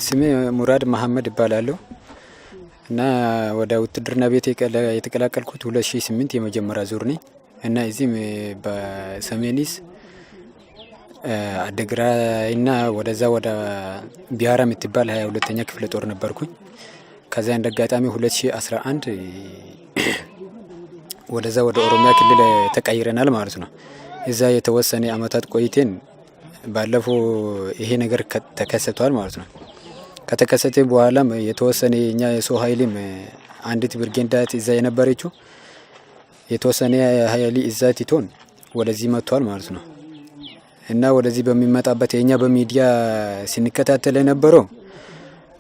ስሜ ሙራድ መሐመድ እባላለሁ እና ወደ ውትድርና ቤት የተቀላቀልኩት 2008 የመጀመሪያ ዙር ነኝ እና እዚህም በሰሜኒስ አደግራይና ወደዛ ወደ ቢያራ የምትባል 22ኛ ክፍለ ጦር ነበርኩኝ። ከዛ እንደ አጋጣሚ 2011 ወደዛ ወደ ኦሮሚያ ክልል ተቀይረናል ማለት ነው። እዛ የተወሰነ አመታት ቆይቴን ባለፈው ይሄ ነገር ተከሰቷል ማለት ነው። ከተከሰተ በኋላም የተወሰነ የኛ የሰው ኃይልም አንዲት ብርጌንዳት እዛ የነበረችው የተወሰነ ኃይል እዛ ቲቶን ወደዚህ መጥቷል ማለት ነው። እና ወደዚህ በሚመጣበት የኛ በሚዲያ ሲንከታተል የነበረው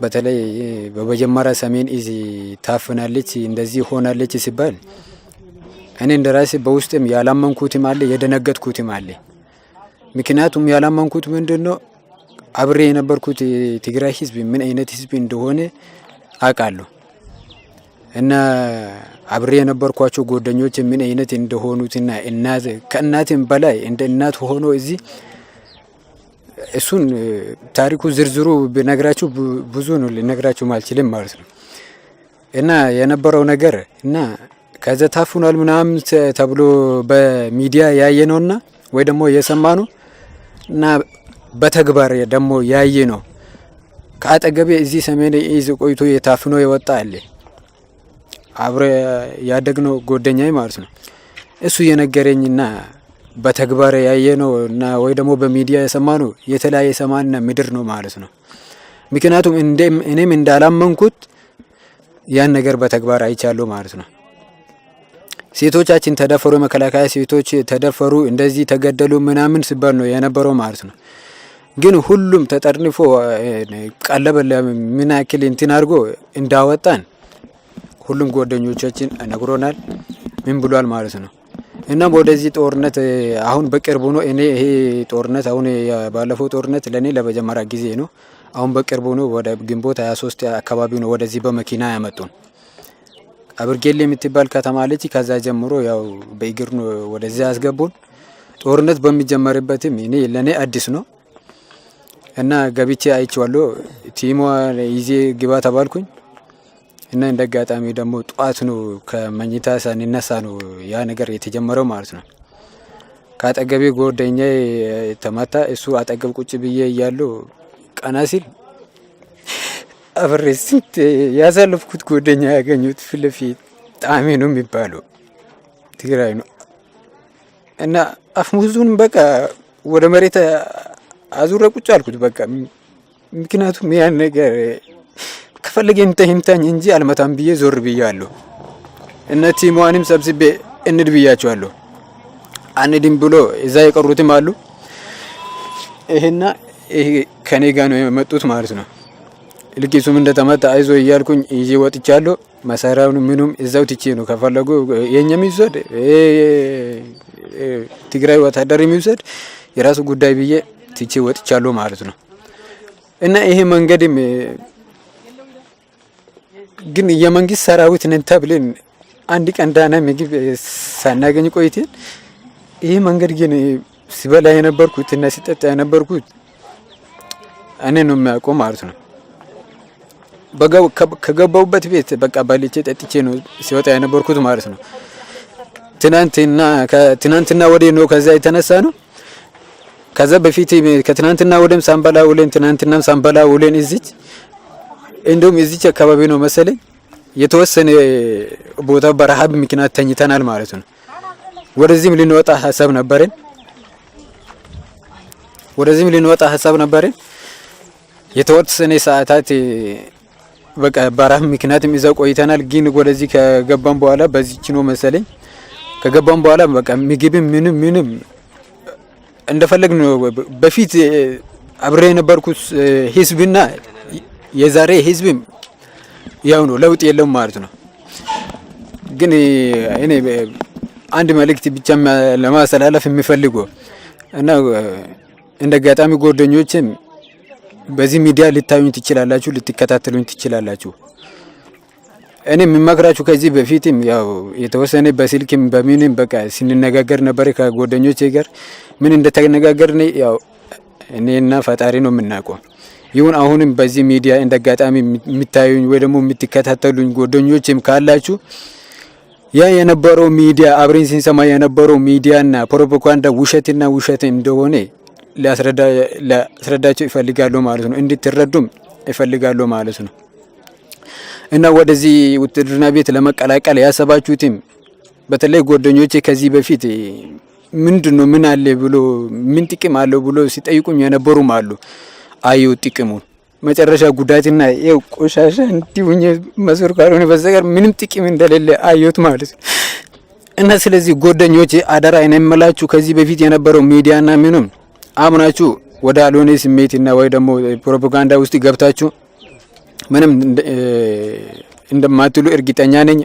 በተለይ በመጀመሪያ ሰሜን እዝ ታፍናለች እንደዚህ ሆናለች ሲባል እኔ እንደራሴ በውስጥም ያላመንኩትም አለ የደነገጥኩትም አለ። ምክንያቱም ያላመንኩት ምንድነው አብሬ የነበርኩት ትግራይ ህዝብ ምን አይነት ህዝብ እንደሆነ አውቃለሁ እና አብሬ የነበርኳቸው ጓደኞች ምን አይነት እንደሆኑትና እናት ከእናትም በላይ እንደ እናት ሆኖ እዚህ እሱን ታሪኩ ዝርዝሩ ብነግራችሁ ብዙ ነው ልነግራችሁ አልችልም ማለት ነው። እና የነበረው ነገር እና ከዛ ታፍኗል ምናምን ተብሎ በሚዲያ ያየነውና ወይ ደግሞ የሰማነው እና በተግባር ደግሞ ያየ ነው። ከአጠገቤ እዚህ ሰሜን እዝ ቆይቶ የታፍኖ የወጣ አለ አብረ ያደግነው ጓደኛዬ ማለት ነው። እሱ የነገረኝና በተግባር ያየነው እና ወይ ደግሞ በሚዲያ የሰማነው የተለያየ ሰማይና ምድር ነው ማለት ነው። ምክንያቱም እኔም እንዳላመንኩት ያን ነገር በተግባር አይቻለሁ ማለት ነው። ሴቶቻችን ተደፈሩ፣ መከላከያ ሴቶች ተደፈሩ፣ እንደዚህ ተገደሉ ምናምን ሲባል ነው የነበረው ማለት ነው። ግን ሁሉም ተጠርንፎ ቀለበ ምን ያክል እንትን አድርጎ እንዳወጣን ሁሉም ጓደኞቻችን ነግሮናል። ምን ብሏል ማለት ነው። እና ወደዚህ ጦርነት አሁን በቅርቡ ነው እኔ ይሄ ጦርነት አሁን ባለፈው ጦርነት ለኔ ለመጀመሪያ ጊዜ ነው። አሁን በቅርቡ ነው ወደ ግንቦት 23 አካባቢ ነው ወደዚህ በመኪና ያመጡን። አብርጌሌ የምትባል ከተማ አለች። ከዛ ጀምሮ ያው በእግር ነው ወደዚህ ያስገቡን። ጦርነት በሚጀመርበትም እኔ ለኔ አዲስ ነው እና ገብቼ አይቼዋለሁ። ቲሞ ይዜ ግባ ተባልኩኝ እና እንደ አጋጣሚ ደግሞ ጧት ነው ከመኝታ ሳንነሳ ነው ያ ነገር የተጀመረው ማለት ነው። ከአጠገቤ ጓደኛዬ ተመታ። እሱ አጠገብ ቁጭ ብዬ እያለሁ ቀና ሲል አብሬ ስንት ያሳለፍኩት ጓደኛ ያገኙት ፊት ለፊት ጣሜ ነው የሚባለው ትግራይ ነው እና አፍሙዙን በቃ ወደ መሬት አዙረ ቁጭ አልኩት በቃ። ምክንያቱም ያን ነገር ከፈለገ ይምታኝ እንጂ አልመታም ብዬ ዞር ብያለሁ እና ቲሟንም ሰብስቤ እንድ ብያቸዋለሁ። አንድም ብሎ እዛ የቀሩትም አሉ። ይሄና ይሄ ከኔ ጋር ነው የመጡት ማለት ነው። ልቂሱም እንደተመታ አይዞ እያልኩኝ ይዤ ወጥቻለሁ። መሳሪያውን ምኑም እዛው ትቼ ነው ከፈለጉ የኛም ይወሰድ ትግራይ ወታደር የሚወሰድ የራሱ ጉዳይ ብዬ ትቼ ወጥቻለሁ ማለት ነው። እና ይሄ መንገድም ግን የመንግስት ሰራዊት ነን ተብለን አንድ ቀን ዳና ምግብ ሳናገኝ ቆይተን ይሄ መንገድ ግን ሲበላ የነበርኩት እና ሲጠጣ የነበርኩት እኔ ነው የሚያውቀው ማለት ነው። ከገባውበት ቤት በቃ ባልቼ ጠጥቼ ነው ሲወጣ የነበርኩት ማለት ነው። ትናንትና ወዲህ ነው ከዛ የተነሳ ነው። ከዛ በፊት ከትናንትና ወደም ሳምባላ ውለን ትናንትናም ሳምባላ ውለን እዚች እንደውም እዚች አካባቢ ነው መሰለኝ የተወሰነ ቦታ በረሃብ ምክንያት ተኝተናል ማለት ነው። ወደዚህም ልንወጣ ሐሳብ ነበረን። የተወሰነ ሰዓታት በቃ በረሃብ ምክንያትም ይዘው ቆይተናል። ግን ወደዚህ ከገባን በኋላ በዚች ነው መሰለኝ ከገባን በኋላ በቃ ምግብም ምንም እንደፈለግን ነው። በፊት አብሬ የነበርኩት ህዝብና የዛሬ ህዝብም ያው ነው፣ ለውጥ የለውም ማለት ነው። ግን እኔ አንድ መልእክት ብቻ ለማስተላለፍ የሚፈልገው እና እንደ አጋጣሚ ጓደኞችም በዚህ ሚዲያ ልታዩኝ ትችላላችሁ፣ ልትከታተሉኝ ትችላላችሁ። እኔ የምመክራችሁ ከዚህ በፊትም ያው የተወሰነ በስልክም በምንም በቃ ስንነጋገር ነበር ከጓደኞቼ ጋር ምን እንደተነጋገርን ያው እኔና ፈጣሪ ነው የምናውቀው። ይሁን አሁንም በዚህ ሚዲያ እንደጋጣሚ የሚታዩኝ ወይ ደግሞ የምትከታተሉኝ ጓደኞችም ካላችሁ ያ የነበረው ሚዲያ አብረን ሲንሰማ የነበረው ሚዲያና ፕሮፓጋንዳ ውሸትና ውሸት እንደሆነ ሊያስረዳቸው ይፈልጋሉ ማለት ነው። እንድትረዱም ይፈልጋሉ ማለት ነው። እና ወደዚህ ውትድርና ቤት ለመቀላቀል ያሰባችሁትም በተለይ ጓደኞቼ ከዚህ በፊት ምንድነው ምን አለ ብሎ ምን ጥቅም አለው ብሎ ሲጠይቁኝ የነበሩም አሉ። አዩ ጥቅሙን መጨረሻ ጉዳትና ይው ቆሻሻ እንዲሁኝ መስር ካልሆነ በስተቀር ምንም ጥቅም እንደሌለ አዩት ማለት ነው። እና ስለዚህ ጓደኞቼ አደራ እኔምላችሁ ከዚህ በፊት የነበረው ሚዲያና ምንም አምናችሁ ወደ አልሆነ ስሜትና ወይ ደግሞ ፕሮፓጋንዳ ውስጥ ገብታችሁ ምንም እንደማትሉ እርግጠኛ ነኝ።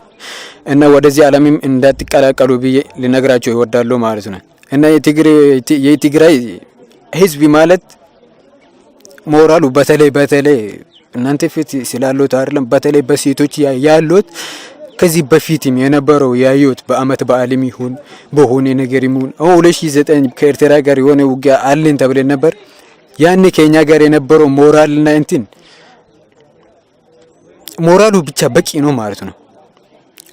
እና ወደዚህ ዓለምም እንዳትቀላቀሉ ብዬ ልነግራችሁ ይወዳሉ ማለት ነው። እና የትግራይ ህዝብ ማለት ሞራሉ በተለይ እናንተ ፊት ስላሉት አይደለም በተለይ በሴቶች ያሉት ከዚህ በፊትም የነበረው ያዩት በአመት በዓልም ይሁን በሆነ ነገር ይሁን 2009 ከኤርትራ ጋር የሆነ ውጊያ አለን ተብለን ነበር። ያን ከኛ ጋር የነበረው ሞራልና እንትን ሞራሉ ብቻ በቂ ነው ማለት ነው።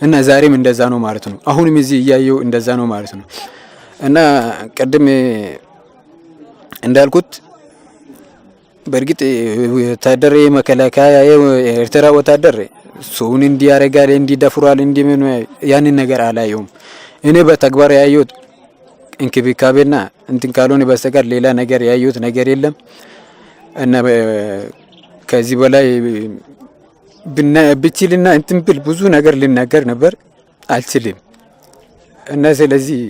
እና ዛሬም እንደዛ ነው ማለት ነው። አሁንም እዚህ እያየው እንደዛ ነው ማለት ነው። እና ቀደም እንዳልኩት በርግጥ ወታደር መከላከያ ኤርትራ ወታደር ሰውን እንዲያረጋል እንዲደፍሯል እንዲምን ያንን ነገር አላየውም። እኔ በተግባር ያየሁት እንክብካቤና እንትን ካልሆነ በስተቀር ሌላ ነገር ያየሁት ነገር የለም። እና ከዚህ በላይ ብችልና እንትን ብል ብዙ ነገር ልናገር ነበር አልችልም። እና ስለዚህ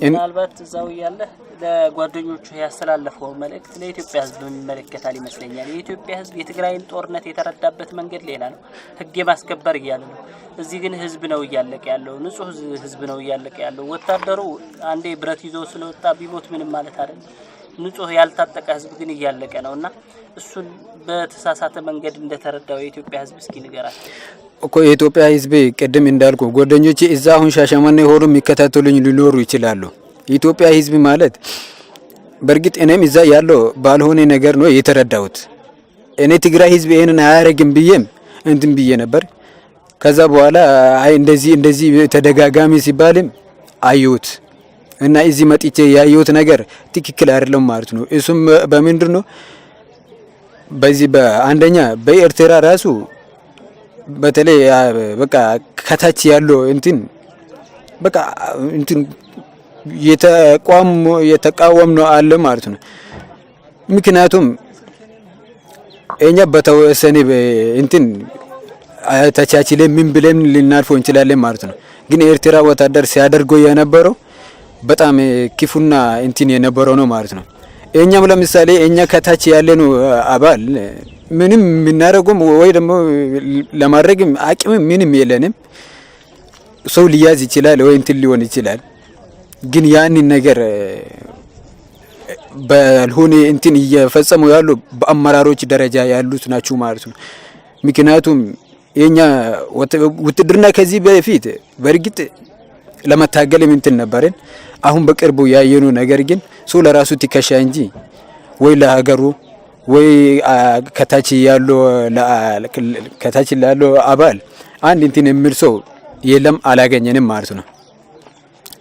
ምናልባት እዛው ያለ ለጓደኞቹ ያስተላለፈው መልእክት ለኢትዮጵያ ሕዝብ የሚመለከታል ይመስለኛል። የኢትዮጵያ ሕዝብ የትግራይን ጦርነት የተረዳበት መንገድ ሌላ ነው። ሕግ ማስከበር እያለ ነው። እዚህ ግን ሕዝብ ነው እያለቀ ያለው፣ ንጹህ ሕዝብ ነው እያለቀ ያለው። ወታደሩ አንዴ ብረት ይዞ ስለወጣ ቢሞት ምንም ማለት አይደለም። ንጹህ ያልታጠቀ ሕዝብ ግን እያለቀ ነውና እሱን በተሳሳተ መንገድ እንደተረዳው የኢትዮጵያ ሕዝብ እስኪ ንገራቸው እኮ። የኢትዮጵያ ሕዝብ ቅድም እንዳልኩ ጓደኞቼ እዛ አሁን ሻሸመኔ ሆኖ የሚከታተሉኝ ሊኖሩ ይችላሉ። የኢትዮጵያ ሕዝብ ማለት በርግጥ እኔም እዛ ያለው ባልሆነ ነገር ነው የተረዳሁት። እኔ ትግራይ ሕዝብ ይሄንን አያረግም ብዬም እንትን ብዬ ነበር። ከዛ በኋላ አይ እንደዚህ ተደጋጋሚ ሲባልም አዩት እና እዚህ መጥቼ ያየሁት ነገር ትክክል አይደለም ማለት ነው። እሱም በምንድን ነው በዚህ በአንደኛ በኤርትራ ራሱ በተለይ በቃ ከታች ያለው እንትን በቃ እንትን የተቃወም ነው አለ ማለት ነው። ምክንያቱም እኛ በተወሰነ እንትን ተቻችለን ምን ብለን ልናልፈው እንችላለን ማለት ነው። ግን ኤርትራ ወታደር ሲያደርገው የነበረው በጣም ክፉና እንትን የነበረው ነው ማለት ነው። እኛም ለምሳሌ እኛ ከታች ያለነው አባል ምንም የምናደርገውም ወይ ደግሞ ለማድረግም አቅም ምንም የለንም። ሰው ሊያዝ ይችላል ወይ እንትን ሊሆን ይችላል። ግን ያንን ነገር ባልሆነ እንትን እየፈጸሙ ያሉ በአመራሮች ደረጃ ያሉት ናቸው ማለት ነው። ምክንያቱም የኛ ውትድርና ከዚህ በፊት በርግጥ ለመታገል እንትን ነበርን። አሁን በቅርቡ ያየነው ነገር ግን ሰው ለራሱ ትከሻ እንጂ ወይ ለሀገሩ ወይ ከታች ያለው አባል አንድ እንትን የሚል ሰው የለም አላገኘንም ማለት ነው።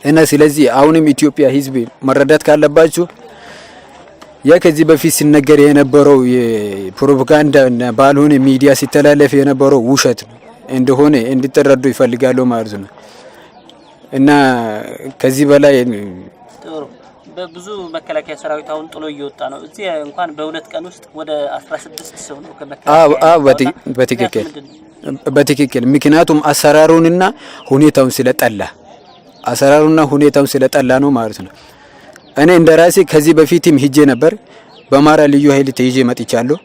እና ስለዚህ አሁንም ኢትዮጵያ ሕዝብ መረዳት ካለባችሁ ያ ከዚህ በፊት ሲነገር የነበረው የፕሮፓጋንዳ እና ባልሆነ ሚዲያ ሲተላለፍ የነበረው ውሸት እንደሆነ እንድትረዱ ይፈልጋሉ ማለት ነው። እና ከዚህ በላይ በብዙ መከላከያ ሰራዊት አሁን ጥሎ እየወጣ ነው። እዚህ እንኳን በሁለት ቀን ውስጥ ወደ 16 ሰው ነው ከመከላከያ በትክክል ምክንያቱም አሰራሩንና ሁኔታውን ስለጠላ ነው ማለት ነው። እኔ እንደራሴ ከዚህ በፊትም ሂጄ ነበር። በአማራ ልዩ ኃይል ተይዤ መጥቻለሁ።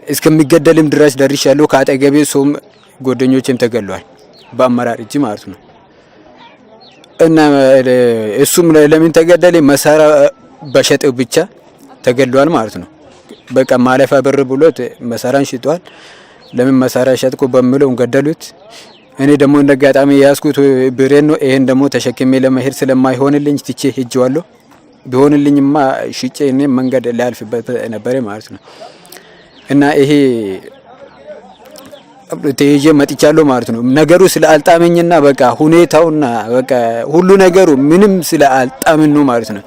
እስከሚገደልም ድረስ ደርሻለሁ። ከአጠገቤ ሰውም ጓደኞቼም ተገለዋል በአመራር እጅ ማለት ነው። እና እሱም ለምን ተገደለ? መሳሪያ በሸጠው ብቻ ተገለዋል ማለት ነው። በቃ ማለፋ ብር ብሎት መሳሪያን ሽጧል። ለምን መሳሪያ ሸጥኩ በሚለው ገደሉት። እኔ ደግሞ እንደጋጣሚ ያስኩት ብሬን ነው። ይሄን ደግሞ ተሸክሜ ለመሄድ ስለማይሆንልኝ ትቼ ሄጄዋለሁ። ቢሆንልኝማ ሽጬ እኔ መንገድ ላልፍበት ነበር ማለት ነው። እና ይሄ ተይዤ መጥቻለሁ ማለት ነው። ነገሩ ስላልጣመኝና በቃ ሁኔታውና በቃ ሁሉ ነገሩ ምንም ስላልጣመኝ ነው ማለት ነው።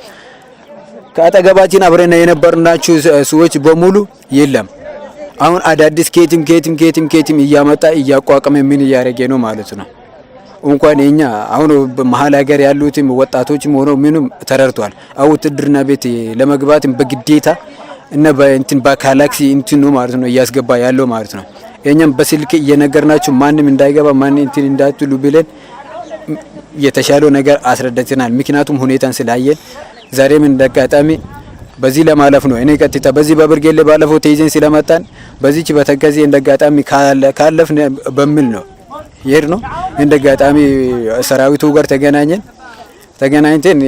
ከአጠገባችን አብረን የነበርናችሁ ሰዎች በሙሉ የለም። አሁን አዳዲስ ኬትም እያመጣ እያቋቋመ ምን እያደረገ ነው ማለት ነው። እንኳን እኛ አሁን በመሀል ሀገር ያሉትም ወጣቶችም ሆነው ምንም ተረድቷል። አው ውትድርና ቤት ለመግባት በግዴታ እና በእንትን በካላክሲ እንትን ነው ማለት ነው እያስገባ ያለው ማለት ነው። እኛም በስልክ እየነገርናችሁ ማንም እንዳይገባ ማንም እንትን እንዳትሉ ብለን የተሻለው ነገር አስረዳተናል። ምክንያቱም ሁኔታን ስላየን ዛሬም እንደጋጣሚ በዚህ ለማለፍ ነው። እኔ ቀጥታ በዚህ በብርጌሌ ባለፈው ተይዘን ስለመጣን በዚህች በተከዜ እንደጋጣሚ ካለፍን በሚል ነው ይሄድ ነው። እንደጋጣሚ ሰራዊቱ ጋር ተገናኝተን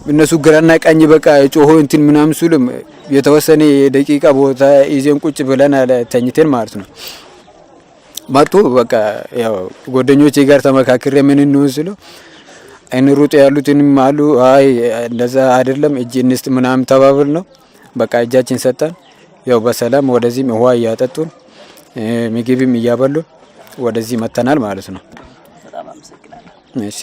እነሱ ግራና ቀኝ በቃ ጮሆ እንትን ምናምን ሲሉም የተወሰነ ደቂቃ ቦታ ይዘን ቁጭ ብለን ተኝተን ማለት ነው። መጡ በቃ ያው ጓደኞቼ ጋር ተመካክሬ ምን እንወስሉ እንሩጥ ያሉትንም አሉ። አይ እንደዛ አይደለም እጅ እንስጥ ምናምን ተባብል ነው። በቃ እጃችን ሰጣን። ያው በሰላም ወደዚህ ውሃ እያጠጡን ምግብም እያበሉ ወደዚህ መተናል ማለት ነው። በጣም አመሰግናለሁ። እሺ